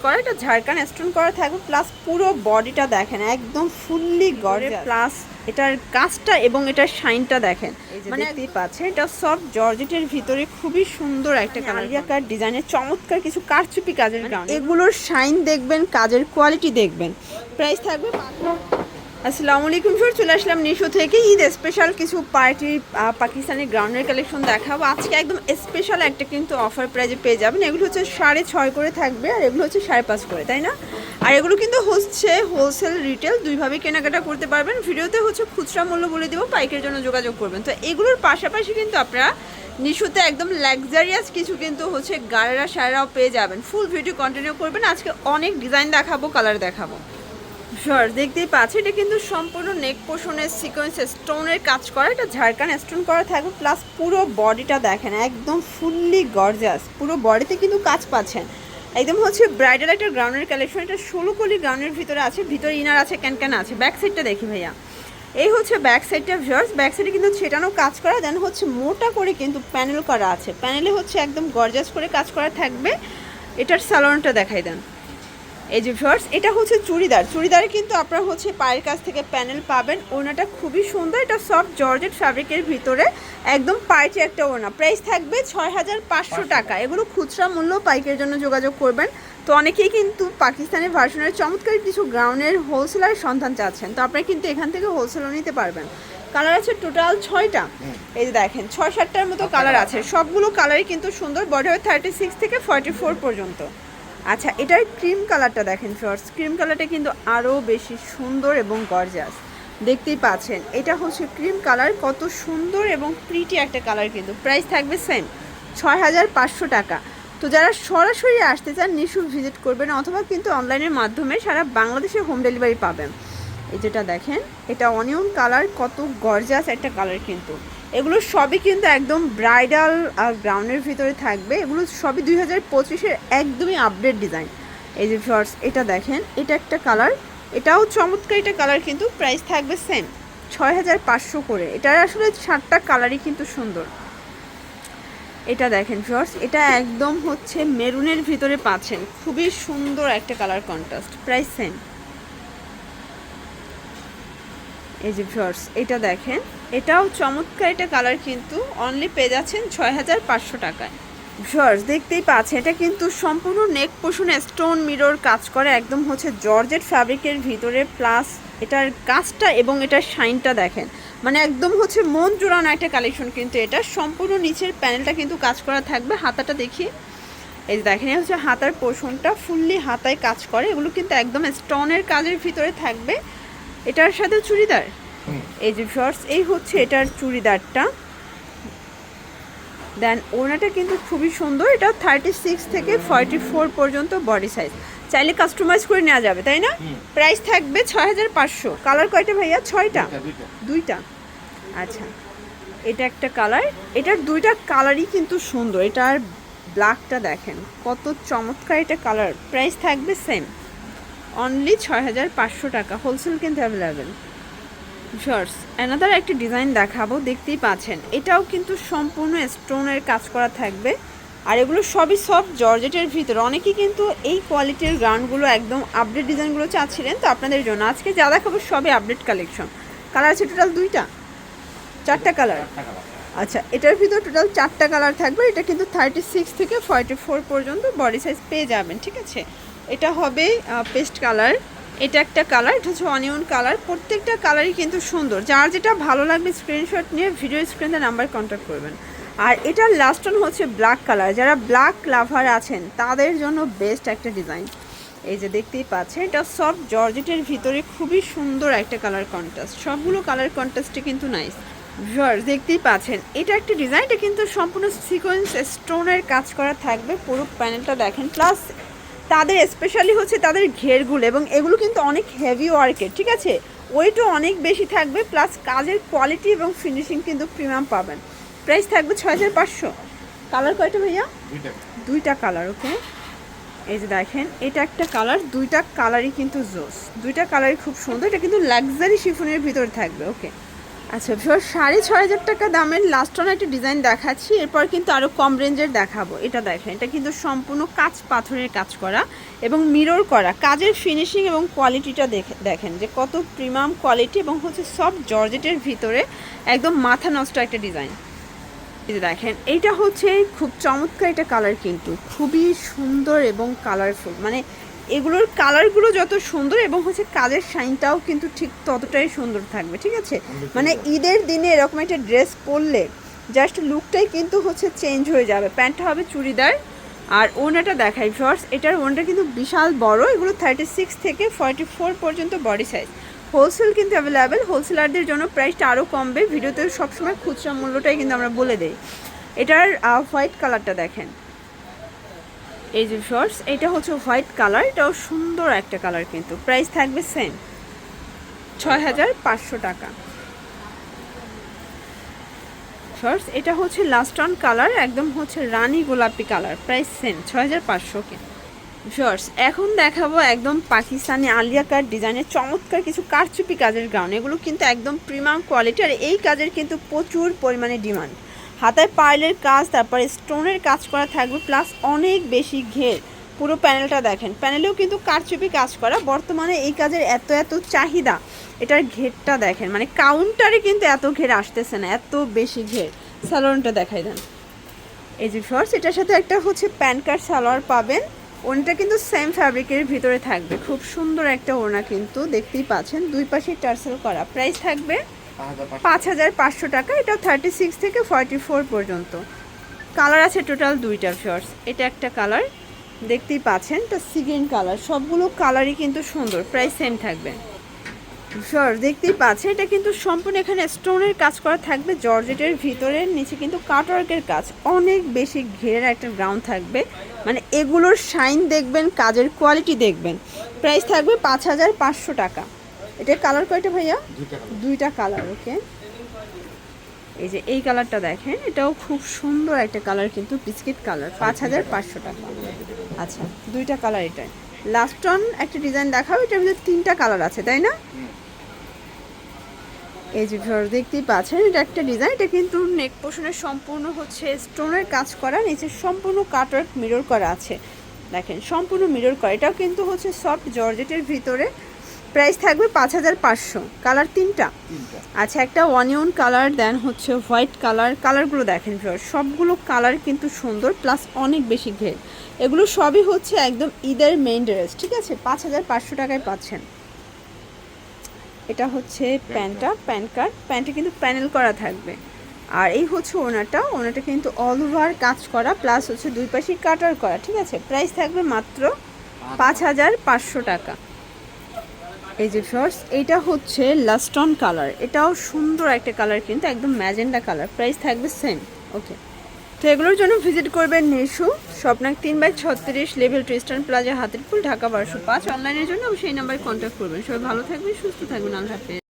করা এটা ঝাড়খান স্টোন করা থাকবে, প্লাস পুরো বডিটা দেখেন একদম ফুললি গর্জিয়াস, প্লাস এটার কাজটা এবং এটার শাইনটা দেখেন, মানে দেখতেই পাচ্ছেন এটা সফট জর্জেটের ভিতরে খুবই সুন্দর একটা কালার ডিজাইনের চমৎকার কিছু কারচুপি কাজের গাউন। এগুলোর শাইন দেখবেন, কাজের কোয়ালিটি দেখবেন। প্রাইস থাকবে। আসসালামু আলাইকুম স্যার, চলে আসলাম নিশো থেকে ঈদ স্পেশাল কিছু পার্টি পাকিস্তানি গ্রাউন্ডের কালেকশন দেখাবো আজকে। একদম স্পেশাল একটা কিন্তু অফার প্রাইজে পেয়ে যাবেন। এগুলো হচ্ছে 6.5 করে থাকবে আর এগুলো হচ্ছে 5.5 করে, তাই না? আর এগুলো কিন্তু হচ্ছে হোলসেল রিটেল দুইভাবে কেনাকাটা করতে পারবেন। ভিডিওতে হচ্ছে খুচরা মূল্য বলে দেবো, পাইকের জন্য যোগাযোগ করবেন। তো এগুলোর পাশাপাশি কিন্তু আপনারা নিশোতে একদম লাক্সারিয়াস কিছু কিন্তু হচ্ছে গাড়েরা শাড়িরাও পেয়ে যাবেন। ফুল ভিডিও কন্টিনিউ করবেন। আজকে অনেক ডিজাইন দেখাবো, কালার দেখাবো। শর্ট দেখতেই পাচ্ছি এটা কিন্তু সম্পূর্ণ নেক পোর্শনের সিকোয়েন্স স্টোনের কাজ করা, এটা ঝাড়খান স্টোন করা থাকবে, প্লাস পুরো বডিটা দেখেন একদম ফুললি গর্জিয়াস। পুরো বডিতে কিন্তু কাজ পাচ্ছেন, একদম হচ্ছে ব্রাইডাল একটা গ্রাউন্ডের কালেকশন। এটা 16 কলি গ্রাউন্ডের ভিতরে আছে, ভিতরে ইনার আছে, ক্যান আছে। ব্যাক সাইডটা দেখি ভাইয়া, এই হচ্ছে ব্যাক সাইডটা ভিউয়ার্স। ব্যাক সাইডে কিন্তু ছেটানো কাজ করা, দেন হচ্ছে মোটা করে কিন্তু প্যানেল করা আছে। প্যানেলে হচ্ছে একদম গর্জিয়াস করে কাজ করা থাকবে। এটার স্যালোনটা দেখাই দেন। এই যে ভিউয়ার্স, এটা হচ্ছে চুড়িদার। চুড়িদারে কিন্তু আপনারা হচ্ছে পায়ের কাছ থেকে প্যানেল পাবেন। ওড়নাটা খুবই সুন্দর, এটা সফট জর্জেট ফ্যাব্রিকের ভিতরে একদম পাইটি একটা ওড়না। প্রাইস থাকবে 6,500 টাকা। এগুলো খুচরা মূল্য, পাইকের জন্য যোগাযোগ করবেন। তো অনেকেই কিন্তু পাকিস্তানি ভার্সনের চমৎকার কিছু গ্রাউন্ডের হোলসেলার সন্ধান চাচ্ছেন, তো আপনারা কিন্তু এখান থেকে হোলসেলও নিতে পারবেন। কালার আছে টোটাল 6টা। এই যে দেখেন 6-7টার মতো কালার আছে, সবগুলো কালারই কিন্তু সুন্দর। বডি হয় 36 থেকে 44 পর্যন্ত। আচ্ছা, এটার ক্রিম কালারটা দেখেন ফ্রেন্ডস, ক্রিম কালারটা কিন্তু আরও বেশি সুন্দর এবং গর্জিয়াস। দেখতেই পাচ্ছেন এটা হচ্ছে ক্রিম কালার, কত সুন্দর এবং প্রিটি একটা কালার। কিন্তু প্রাইস থাকবে সেম 6,500 টাকা। তো যারা সরাসরি আসতে চান নিশু ভিজিট করবেন, অথবা কিন্তু অনলাইনের মাধ্যমে সারা বাংলাদেশে হোম ডেলিভারি পাবেন। এই যেটা দেখেন এটা অনিয়ন কালার, কত গর্জিয়াস একটা কালার। কিন্তু এগুলো সবই কিন্তু একদম ব্রাইডাল গ্রাউন্ডের ভিতরে থাকবে। এগুলো সবই 2025-এর একদমই আপডেট ডিজাইন। এই যে শর্টস এটা দেখেন, এটা একটা কালার, এটাও চমৎকার একটা কালার। কিন্তু প্রাইস থাকবে সেম 6,500 করে। এটার আসলে 7টা কালারই কিন্তু সুন্দর। এটা দেখেন শর্টস, এটা একদম হচ্ছে মেরুনের ভিতরে পাচ্ছেন, খুবই সুন্দর একটা কালার কন্ট্রাস্ট। Price same. এই যে ভিউয়ার্স এটা দেখেন, এটাও চমৎকার একটা কালার। কিন্তু অনলি পেয়ে যাচ্ছেন 6,500 টাকায়। ভিউয়ার্স দেখতেই পাচ্ছেন এটা কিন্তু সম্পূর্ণ নেক পোর্শনে স্টোন মিরর কাজ করে, একদম হচ্ছে জর্জেট ফ্যাব্রিকের ভিতরে, প্লাস এটার কাজটা এবং এটার শাইনটা দেখেন, মানে একদম হচ্ছে মন জোড়ানো একটা কালেকশন। কিন্তু এটা সম্পূর্ণ নিচের প্যানেলটা কিন্তু কাজ করা থাকবে। হাতাটা দেখি, এই যে দেখেন হচ্ছে হাতার পোর্শনটা ফুললি হাতায় কাজ করে। এগুলো কিন্তু একদম স্টোনের কাজের ভিতরে থাকবে। এটার সাথে চুড়িদার, এই যে শর্টস এই হচ্ছে এটার চুড়িদারটা। দেন ওড়নাটা কিন্তু খুবই সুন্দর, এটা 36 থেকে 44 পর্যন্ত বডি সাইজ। চাইলে কাস্টমাইজ করে নেওয়া যাবে, তাই না? প্রাইস থাকবে 6,500। কালার কয়টা ভাইয়া? 6টা, 2টা। আচ্ছা, এটা একটা কালার, এটার 2টা কালারই কিন্তু সুন্দর। এটার ব্ল্যাকটা দেখেন কত চমৎকার এটা কালার। প্রাইস থাকবে সেম অনলি 6,500 টাকা। হোলসেল কিন্তু অ্যাভেলেবেল। শর্টস অ্যানাদার একটা ডিজাইন দেখাবো, দেখতেই পাচ্ছেন এটাও কিন্তু সম্পূর্ণ স্টোনের কাজ করা থাকবে। আর এগুলো সবই সফট জর্জেটের ভিতরে। অনেকেই কিন্তু এই কোয়ালিটির গাউনগুলো একদম আপডেট ডিজাইনগুলো চাচ্ছিলেন, তো আপনাদের জন্য আজকে যা দেখাবো সবই আপডেট কালেকশন। কালার আছে টোটাল 2টা, 4টা কালার। আচ্ছা, এটার ভিতর টোটাল 4টা কালার থাকবে। এটা কিন্তু 36 থেকে 44 পর্যন্ত বডি সাইজ পেয়ে যাবেন, ঠিক আছে? এটা হবে পেস্ট কালার, এটা একটা কালার, এটা হচ্ছে অনিয়ন কালার। প্রত্যেকটা কালারই কিন্তু সুন্দর। যার যেটা ভালো লাগবে স্ক্রিনশট নিয়ে ভিডিও স্ক্রিনে নাম্বার কন্ট্যাক্ট করবেন। আর এটার লাস্ট ওয়ান হচ্ছে ব্ল্যাক কালার। যারা ব্ল্যাক লাভার আছেন তাদের জন্য বেস্ট একটা ডিজাইন। এই যে দেখতেই পাচ্ছেন এটা সফট জর্জেটের ভিতরে খুবই সুন্দর একটা কালার কন্ট্রাস্ট। সবগুলো কালার কন্ট্রাস্টে কিন্তু নাইস। ভিউয়ার্স দেখতেই পাচ্ছেন এটা একটা ডিজাইন, এটা কিন্তু সম্পূর্ণ সিকোয়েন্স স্টোনের কাজ করা থাকবে। পুরো প্যানেলটা দেখেন, প্লাস তাদের স্পেশালি হচ্ছে তাদের ঘেরগুলো, এবং এগুলো কিন্তু অনেক হেভি ওয়ার্কের, ঠিক আছে? ওয়েটও অনেক বেশি থাকবে, প্লাস কাজের কোয়ালিটি এবং ফিনিশিং কিন্তু প্রিমিয়াম পাবেন। প্রাইস থাকবে 6,500। কালার কয়টা ভাইয়া? 2টা কালার। ওকে, এই যে দেখেন এটা একটা কালার, 2টা কালারই কিন্তু জোস। 2টা কালারই খুব সুন্দর। এটা কিন্তু লাক্সারি শিফনের ভিতরে থাকবে। ওকে, আচ্ছা ভিউয়ার 6,500 টাকা দামের লাস্ট অন একটা ডিজাইন দেখাচ্ছি, এরপর কিন্তু আরও কম রেঞ্জের দেখাবো। এটা দেখেন, এটা কিন্তু সম্পূর্ণ কাঁচ পাথরের কাজ করা এবং মিরর করা, কাজের ফিনিশিং এবং কোয়ালিটিটা দেখেন যে কত প্রিমিয়াম কোয়ালিটি এবং হচ্ছে সফট জর্জেটের ভিতরে একদম মাথা নষ্ট একটা ডিজাইন। দেখেন এইটা হচ্ছে খুব চমৎকার একটা কালার, কিন্তু খুবই সুন্দর এবং কালারফুল, মানে এগুলোর কালারগুলো যত সুন্দর এবং হচ্ছে কাজের শাইনটাও কিন্তু ঠিক ততটাই সুন্দর থাকবে, ঠিক আছে। মানে ঈদের দিনে এরকম একটা ড্রেস পরলে জাস্ট লুকটাই কিন্তু হচ্ছে চেঞ্জ হয়ে যাবে। প্যান্টটা হবে চুড়িদার আর ওনাটা দেখাই শর্টস, এটার ওনাটা কিন্তু বিশাল বড়, এগুলো 36 থেকে 44 পর্যন্ত বডি সাইজ। হোলসেল কিন্তু অ্যাভেলেবেল, হোলসেলারদের জন্য প্রাইসটা আরও কমবে। ভিডিওতে সবসময় খুচরা মূল্যটাই কিন্তু আমরা বলে দিই। এটার হোয়াইট কালারটা দেখেন, এই যে শর্টস, এটা হচ্ছে হোয়াইট কালার, এটাও সুন্দর একটা কালার, কিন্তু প্রাইস থাকবে সেম 6,500 টাকা। শর্টস এটা হচ্ছে লাস্ট অন কালার, একদম হচ্ছে রানী গোলাপি কালার, প্রাইস সেম 6,500 কে। শর্টস এখন দেখাবো একদম পাকিস্তানি আলিয়া কাট ডিজাইনের চমৎকার কিছু কারচুপি কাজের গাউন, এগুলো কিন্তু একদম প্রিমিয়াম কোয়ালিটি আর এই কাজের কিন্তু প্রচুর পরিমাণে ডিমান্ড। হাতায় পার্লের কাজ, তারপরে স্টোনের কাজ করা থাকবে, প্লাস অনেক বেশি ঘের। পুরো প্যানেলটা দেখেন, প্যানেলেও কিন্তু কারচুপি কাজ করা, বর্তমানে এই কাজের এত এত চাহিদা। এটার ঘেরটা দেখেন, মানে কাউন্টারে কিন্তু এত ঘের আসতেছে না, এত বেশি ঘের। সালোয়ারটা দেখাই দেন, এই যে শর্টস, এটার সাথে একটা হচ্ছে প্যান্ট কাট সালোয়ার পাবেন। ওনাটা কিন্তু সেম ফ্যাব্রিকের ভিতরে থাকবে, খুব সুন্দর একটা ওড়না, কিন্তু দেখতেই পাচ্ছেন দুই পাশে টার্সেল করা। প্রাইস থাকবে 5,500 টাকা। এটা 36 থেকে 44 পর্যন্ত। কালার আছে টোটাল দুইটা শর্টস, এটা একটা কালার দেখতেই পাচ্ছেন, এটা সি গ্রিন কালার, সবগুলো কালারই কিন্তু সুন্দর। প্রাইস সেম থাকবে। শর্টস দেখতেই পাচ্ছেন, এটা কিন্তু সম্পূর্ণ এখানে স্টোনের কাজ করা থাকবে, জর্জেটের ভিতরে, নিচে কিন্তু কাটওয়ার্কের কাজ, অনেক বেশি ঘেরের একটা গ্রাউন্ড থাকবে, মানে এগুলোর শাইন দেখবেন, কাজের কোয়ালিটি দেখবেন। প্রাইস থাকবে 5,500 টাকা। এটার কালার কয়টা ভাইয়া? দুইটা কালার। ওকে, এই যে এই কালারটা দেখেন, এটাও খুব সুন্দর একটা কালার, কিন্তু বিস্কিট কালার, 5,500 টাকা। আচ্ছা দুইটা কালার। এটা লাস্ট অন একটা ডিজাইন দেখাবো, এটার মধ্যে 3টা কালার আছে, তাই না? এই যে দেখতেই পাচ্ছেন, এটা একটা ডিজাইন, এটা কিন্তু নেক পোর্শনের সম্পূর্ণ হচ্ছে স্টোনের কাজ করা, নিচে সম্পূর্ণ কাটওয়ার্ক মিরর করা আছে, দেখেন সম্পূর্ণ মিরর করা। এটাও কিন্তু হচ্ছে সফট জর্জেটের ভিতরে। প্রাইস থাকবে 5,500। কালার 3টা। আচ্ছা একটা অনিয়ন কালার, দেন হচ্ছে হোয়াইট কালার, কালারগুলো দেখেন সবগুলো কালার কিন্তু সুন্দর, প্লাস অনেক বেশি ঘের। এগুলো সবই হচ্ছে একদম ঈদের মেইন ড্রেস, ঠিক আছে। 5,500 টাকায় পাচ্ছেন। এটা হচ্ছে প্যান্টটা, প্যান্ট কাট, প্যান্টে কিন্তু প্যানেল করা থাকবে। আর এই হচ্ছে ওনাটা কিন্তু অল ওভার কাজ করা, প্লাস হচ্ছে দুই পাশে কাটার করা, ঠিক আছে। প্রাইস থাকবে মাত্র 5,500 টাকা। এই যে শর্টস, এটা হচ্ছে লাস্টন কালার, এটাও সুন্দর একটা কালার, কিন্তু একদম ম্যাজেন্ডা কালার। প্রাইস থাকবে সেম। ওকে, তো এগুলোর জন্য ভিজিট করবেন Nishu Swapnak 3/36 level 2 Eastern Plaza, Hatirpul, Dhaka 1205। অনলাইনের জন্য সেই নাম্বারে কন্ট্যাক্ট করবেন। সবাই ভালো থাকবেন, সুস্থ থাকবেন, আল্লাহ হাফেজ।